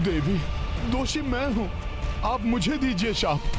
देवी, दोषी मैं हूं, आप मुझे दीजिए शाप।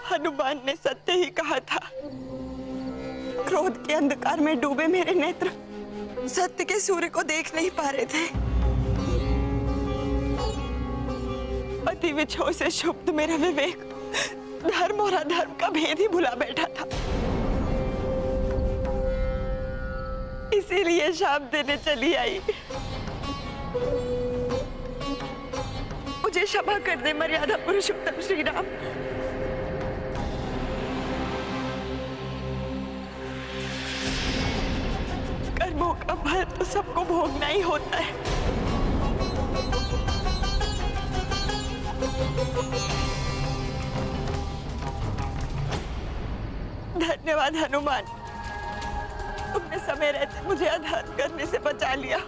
हनुमान ने सत्य ही कहा था। क्रोध के अंधकार में डूबे मेरे नेत्र सत्य के सूर्य को देख नहीं पा रहे थे। अति विछोह से क्षुब्ध मेरा विवेक धर्म और अधर्म का भेद ही भुला बैठा था। इसीलिए शाप देने चली आई। मुझे क्षमा कर दे मर्यादा पुरुषोत्तम श्री राम। कर्मों का फल तो सबको भोगना ही होता है। धन्यवाद हनुमान, तुमने समय रहते मुझे अधर्म करने से बचा लिया।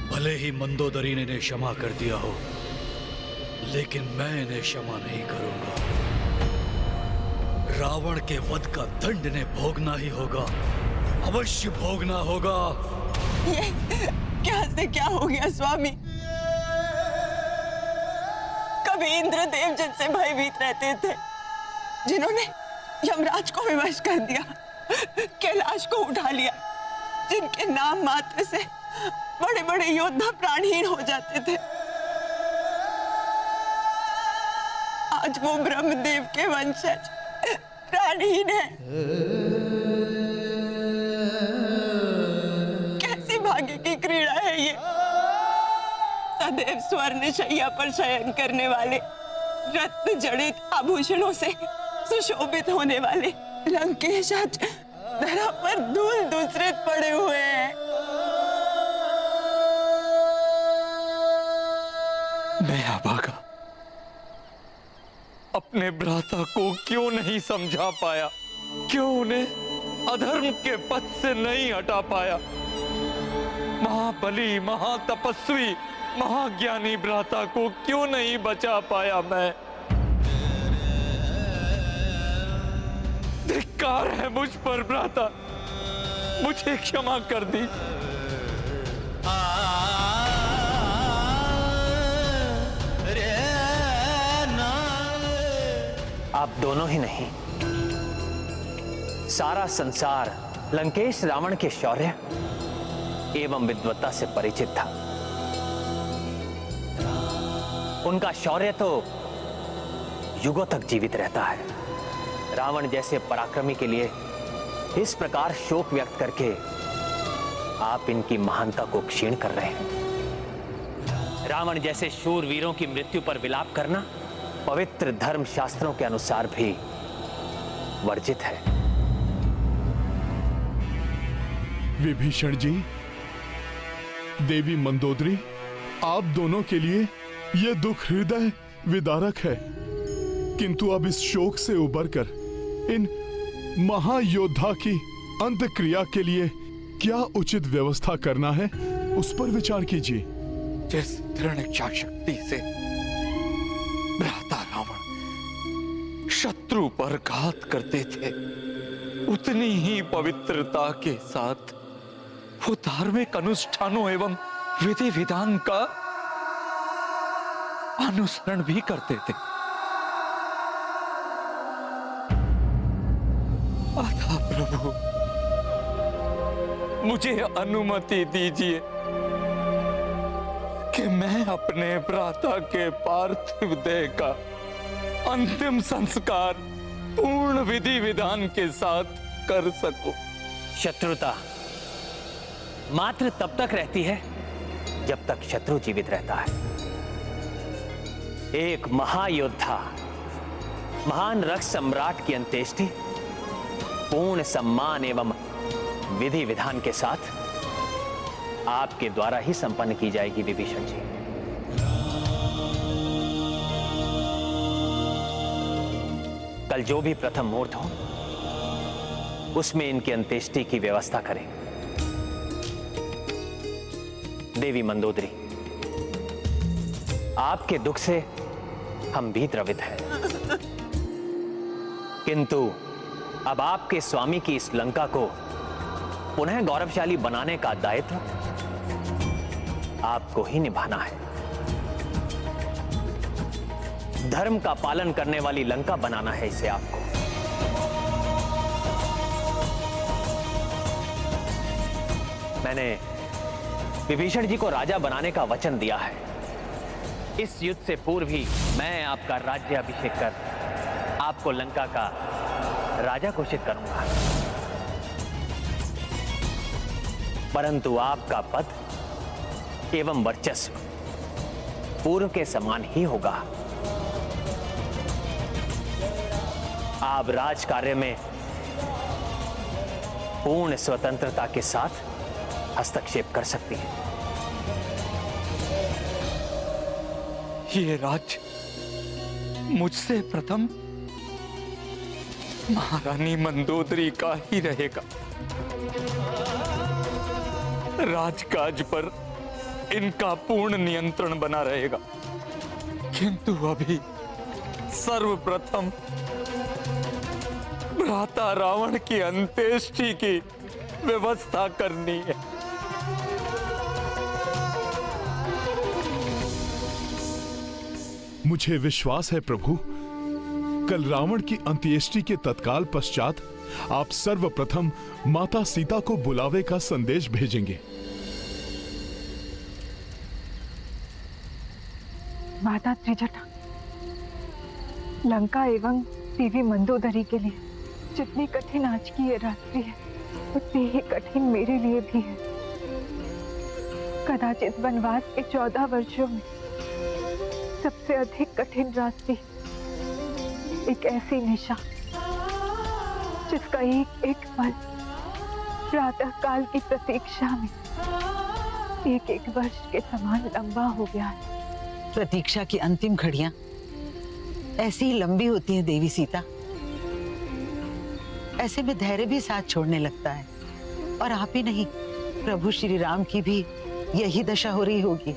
भले ही मंदोदरी ने इन्हें क्षमा कर दिया हो, लेकिन मैं इन्हें क्षमा नहीं करूंगा। रावण के वध का दंड इन्हें भोगना ही होगा, अवश्य भोगना होगा। ये क्या से क्या हो गया स्वामी? कभी इंद्रदेव जिनसे भयभीत रहते थे, जिन्होंने यमराज को विवश कर दिया, कैलाश को उठा लिया, जिनके नाम मात्र से बड़े बड़े योद्धा प्राणहीन हो जाते थे, आज वो ब्रह्मदेव के वंशज प्राणहीन है। कैसी भाग्य की क्रीड़ा है ये। सदैव स्वर्ण शैया पर शयन करने वाले, रत्न जड़ित आभूषणों से सुशोभित होने वाले लंकेश आज धरा पर धूल दूसरे पड़े हुए हैं। मैं अभागा अपने भ्राता को क्यों नहीं समझा पाया, क्यों उन्हें अधर्म के पथ से नहीं हटा पाया। महाबली, महातपस्वी, महाज्ञानी भ्राता को क्यों नहीं बचा पाया मैं। धिक्कार है मुझ पर भ्राता, मुझे क्षमा कर दी। आप दोनों ही नहीं, सारा संसार लंकेश रावण के शौर्य एवं विद्वत्ता से परिचित था। उनका शौर्य तो युगों तक जीवित रहता है। रावण जैसे पराक्रमी के लिए इस प्रकार शोक व्यक्त करके आप इनकी महानता को क्षीण कर रहे हैं। रावण जैसे शूर वीरों की मृत्यु पर विलाप करना पवित्र धर्म शास्त्रों के अनुसार भी वर्जित है। विभीषण जी, देवी मंदोदरी, आप दोनों के लिए यह दुख हृदय विदारक है, किंतु अब इस शोक से उबरकर इन महायोद्धा की अंत्यक्रिया के लिए क्या उचित व्यवस्था करना है, उस पर विचार कीजिए। जिस दृढ़ इच्छा शक्ति से भ्राता रावण शत्रु पर घात करते थे, उतनी ही पवित्रता के साथ वो धार्मिक अनुष्ठानों एवं विधि विधान का अनुसरण भी करते थे। अतः प्रभु, मुझे अनुमति दीजिए कि मैं अपने भ्राता के पार्थिव देह का अंतिम संस्कार पूर्ण विधि विधान के साथ कर सकूं। शत्रुता मात्र तब तक रहती है जब तक शत्रु जीवित रहता है। एक महायोद्धा, महान रक्त सम्राट की अंत्येष्टि पूर्ण सम्मान एवं विधि विधान के साथ आपके द्वारा ही संपन्न की जाएगी विभीषण जी। कल जो भी प्रथम मुहूर्त हो उसमें इनकी अंत्येष्टि की व्यवस्था करें। देवी मंदोदरी, आपके दुख से हम भी द्रवित हैं, किंतु अब आपके स्वामी की इस लंका को पुनः गौरवशाली बनाने का दायित्व आपको ही निभाना है। धर्म का पालन करने वाली लंका बनाना है इसे आपको। मैंने विभीषण जी को राजा बनाने का वचन दिया है। इस युद्ध से पूर्व ही मैं आपका राज्याभिषेक कर आपको लंका का राजा घोषित करूंगा, परंतु आपका पद एवं वर्चस्व पूर्व के समान ही होगा। आप राज कार्य में पूर्ण स्वतंत्रता के साथ हस्तक्षेप कर सकती हैं। ये राज्य मुझसे प्रथम महारानी मंदोदरी का ही रहेगा। राजकाज पर इनका पूर्ण नियंत्रण बना रहेगा, किंतु अभी सर्वप्रथम भ्राता रावण की अंत्येष्टि की व्यवस्था करनी है। मुझे विश्वास है प्रभु, कल रावण की अंत्येष्टि के तत्काल पश्चात आप सर्वप्रथम माता सीता को बुलावे का संदेश भेजेंगे। माता त्रिजटा, लंका एवं देवी मंदोदरी के लिए जितनी कठिन आज की ये रात्रि है, उतनी ही कठिन मेरे लिए भी है। कदाचित वनवास के 14 वर्षों में सबसे अधिक कठिन रात्रि, एक ऐसी निशा जिसका एक एक पल प्रातः काल की प्रतीक्षा में एक एक वर्ष के समान लंबा हो गया है। प्रतीक्षा की अंतिम घड़ियां ऐसी ही लंबी होती हैं देवी सीता। ऐसे में धैर्य भी साथ छोड़ने लगता है, और आप ही नहीं, प्रभु श्री राम की भी यही दशा हो रही होगी।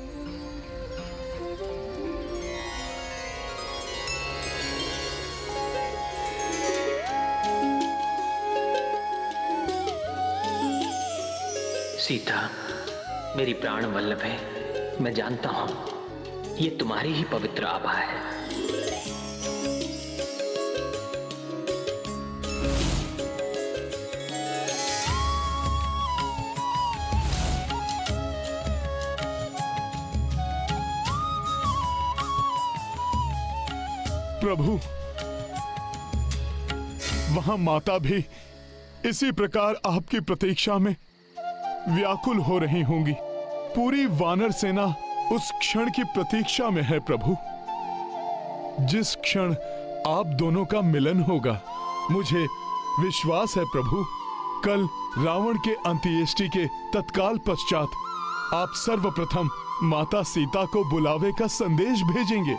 सीता, मेरी प्राण वल्लभ है, मैं जानता हूं ये तुम्हारी ही पवित्र आभा है। प्रभु, वहां माता भी इसी प्रकार आपकी प्रतीक्षा में व्याकुल हो रही होंगी। पूरी वानर सेना उस क्षण की प्रतीक्षा में है प्रभु, जिस क्षण आप दोनों का मिलन होगा। मुझे विश्वास है प्रभु, कल रावण के अंत्येष्टि के तत्काल पश्चात आप सर्वप्रथम माता सीता को बुलावे का संदेश भेजेंगे।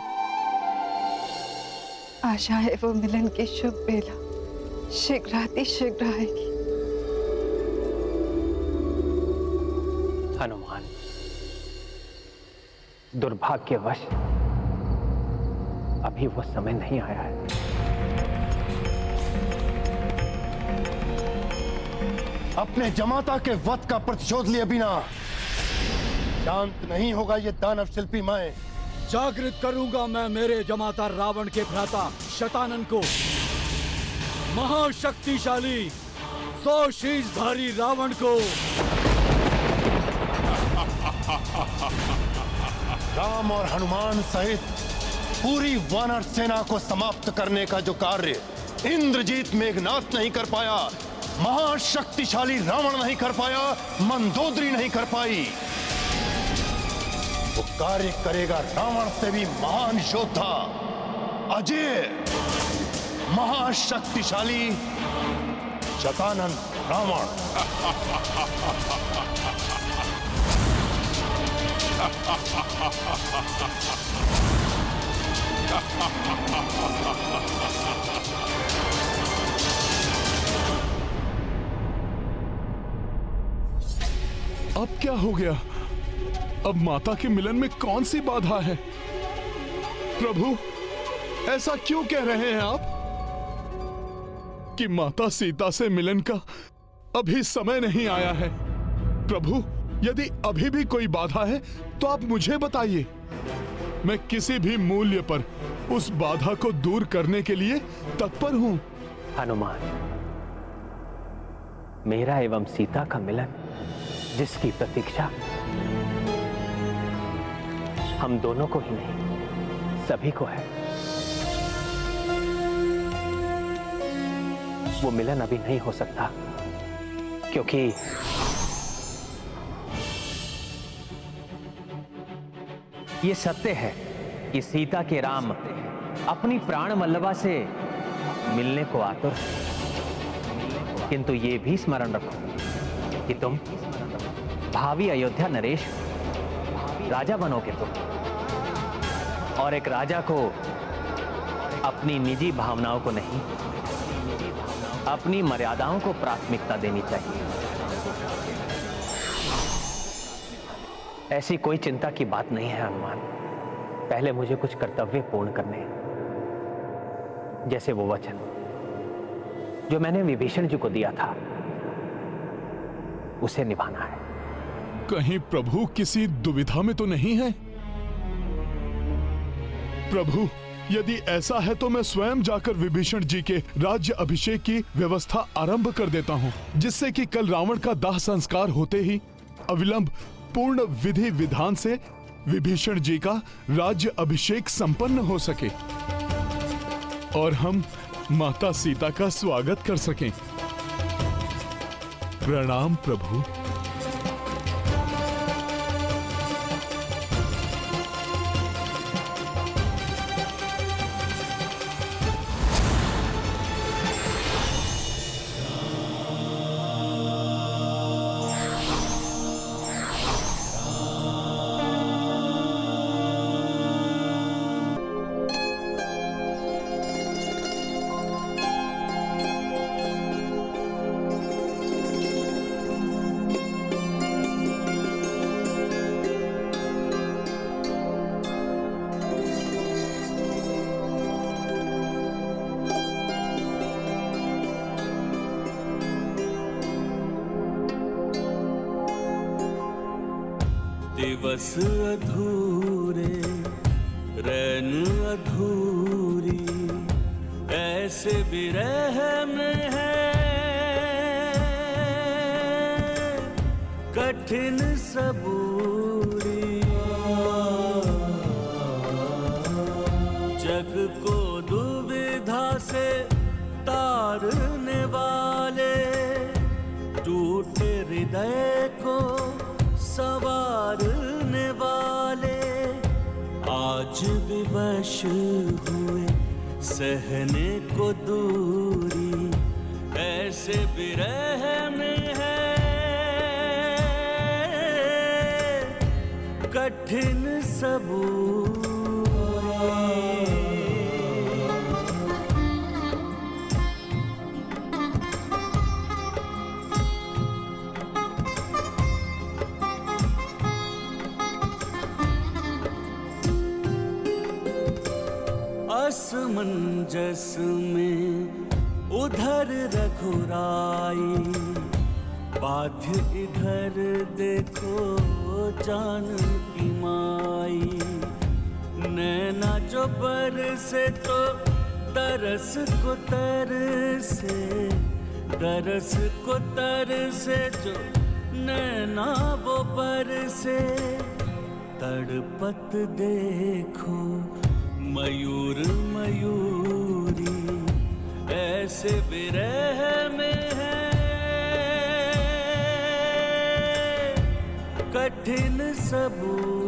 आशा है वो मिलन की शुभ बेला शीघ्र आएगी। हनुमान, दुर्भाग्यवश अभी वो समय नहीं आया है। अपने जमाता के वध का प्रतिशोध लिए बिना शांत नहीं होगा ये दानव शिल्पी मैं। जागृत करूंगा मैं मेरे जमाता रावण के भ्राता शतानन को। महाशक्तिशाली 100 शीशधारी रावण को। राम और हनुमान सहित पूरी वानर सेना को समाप्त करने का जो कार्य इंद्रजीत मेघनाथ नहीं कर पाया, महाशक्तिशाली रावण नहीं कर पाया, मंदोदरी नहीं कर पाई, वो कार्य करेगा रावण से भी महान योद्धा, अजय, महाशक्तिशाली शतानन रावण। अब क्या हो गया? अब माता के मिलन में कौन सी बाधा है? प्रभु, ऐसा क्यों कह रहे हैं आप कि माता सीता से मिलन का अभी समय नहीं आया है? प्रभु, यदि अभी भी कोई बाधा है तो आप मुझे बताइए। मैं किसी भी मूल्य पर उस बाधा को दूर करने के लिए तत्पर हूं। हनुमान, मेरा एवं सीता का मिलन जिसकी प्रतीक्षा हम दोनों को ही नहीं सभी को है, वो मिलन अभी नहीं हो सकता, क्योंकि ये सत्य है कि सीता के राम अपनी प्राण वल्लभा से मिलने को आतुर है। किंतु ये भी स्मरण रखो कि तुम भावी अयोध्या नरेश राजा बनोगे तुम, और एक राजा को अपनी निजी भावनाओं को नहीं, अपनी मर्यादाओं को प्राथमिकता देनी चाहिए। ऐसी कोई चिंता की बात नहीं है हनुमान। पहले मुझे कुछ कर्तव्य पूर्ण करने हैं, जैसे वो वचन जो मैंने विभीषण जी को दिया था उसे निभाना है। कहीं प्रभु किसी दुविधा में तो नहीं है? प्रभु, यदि ऐसा है तो मैं स्वयं जाकर विभीषण जी के राज्य अभिषेक की व्यवस्था आरंभ कर देता हूं, जिससे कि कल रावण का दाह संस्कार होते ही अविलंब पूर्ण विधि विधान से विभीषण जी का राज्य अभिषेक संपन्न हो सके और हम माता सीता का स्वागत कर सकें। प्रणाम प्रभु। दिवस अधूरे रैन अधूरी ऐसे विरह में है, कठिन सबूरी जग को दुविधा से तारने वाले, टूटे हृदय को संवारने वाले, आज विवश हुए सहने को दूरी ऐसे विरह में है, कठिन सबूरी। असमंजस में उधर रघुराई, बाध्य इधर देखो जानकी माई, नैना जो बरसे तो तरस को तरसे, तरस को तरसे जो नैना वो बरसे। तड़पत देखो मयूर मयूरी, ऐसे विरह में है कठिन सबूर।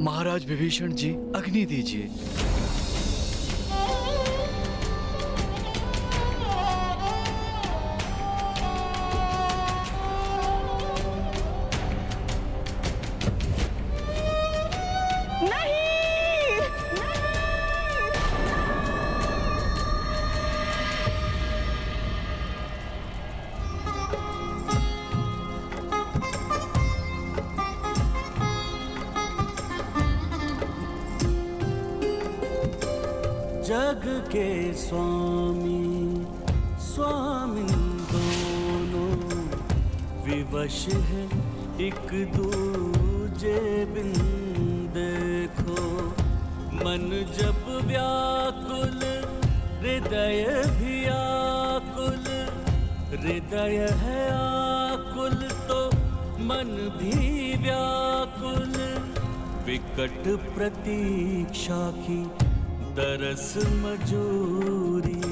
महाराज विभीषण जी, अग्नि दीजिए। जग के स्वामी स्वामिन दोनों, विवश है एक दूजे बिन देखो। मन जब व्याकुल हृदय भी आकुल, हृदय है आकुल तो मन भी व्याकुल। विकट प्रतीक्षा की तरस मजूरी,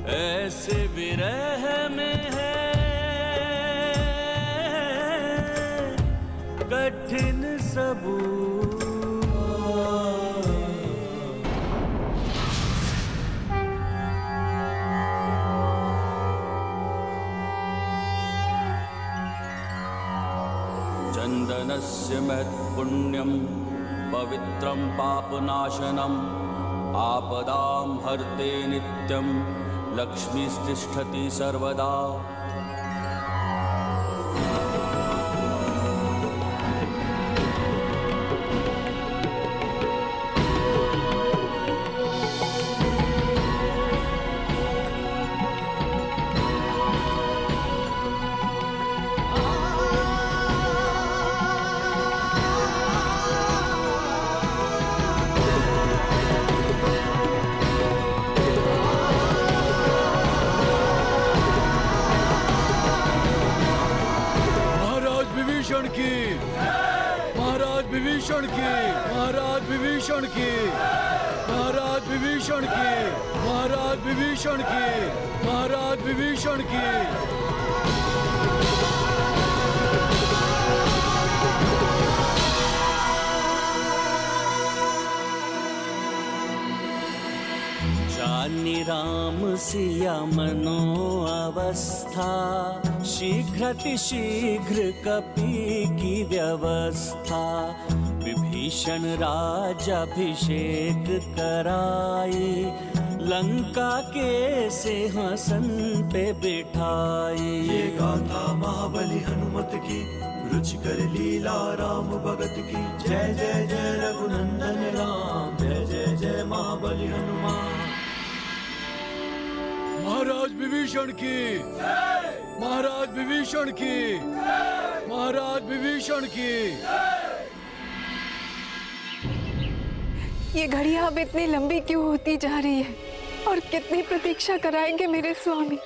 ऐसे विरह में है कठिन सबूर। चंदनस्य महत्पुण्यं पवित्रं पापनाशनम्, आपदां हर्ते नित्यं लक्ष्मीस्तिष्ठति सर्वदा। महाराज विभीषण की, महाराज विभीषण की, महाराज विभीषण की, महाराज विभीषण की, महाराज विभीषण की। जानि राम सिया मनो अवस्था, शीघ्रातिशीघ्र कपि की व्यवस्था। विभीषण राजाभिषेक कराई, लंका के सिंहासन पे बिठाई। ये गाथा महाबली हनुमत की, रुचिकर लीला राम भगत की। जय जय जय रघुनंदन राम, जय जय जय महाबली हनुमान। महाराज विभीषण की, महाराज विभीषण की, महाराज विभीषण की। ये घड़ियां अब इतनी लंबी क्यों होती जा रही है और कितनी प्रतीक्षा कराएंगे मेरे स्वामी।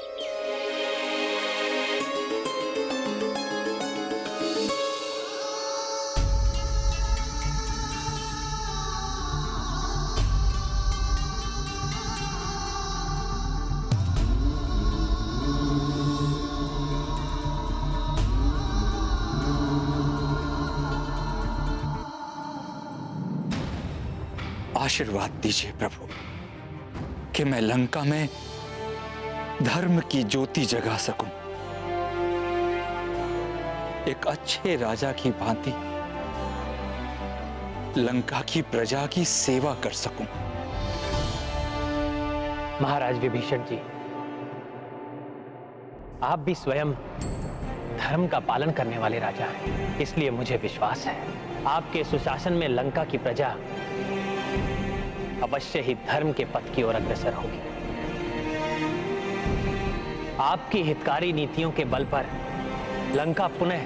आशीर्वाद दीजिए प्रभु कि मैं लंका में धर्म की ज्योति जगा सकूं, एक अच्छे राजा की भांति लंका की प्रजा की सेवा कर सकूं। महाराज विभीषण जी, आप भी स्वयं धर्म का पालन करने वाले राजा हैं, इसलिए मुझे विश्वास है आपके सुशासन में लंका की प्रजा अवश्य ही धर्म के पथ की ओर अग्रसर होगी। आपकी हितकारी नीतियों के बल पर लंका पुनः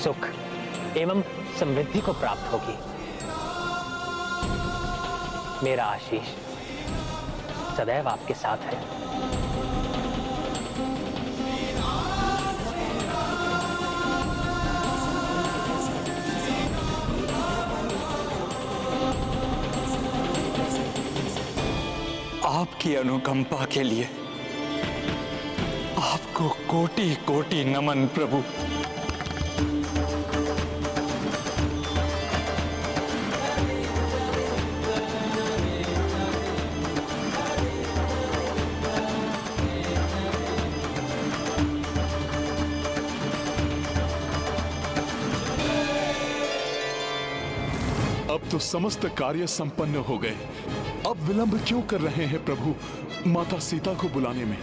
सुख एवं समृद्धि को प्राप्त होगी। मेरा आशीष सदैव आपके साथ है। आपकी अनुकंपा के लिए आपको कोटि कोटि नमन प्रभु। अब तो समस्त कार्य संपन्न हो गए। अब विलंब क्यों कर रहे हैं प्रभु माता सीता को बुलाने में?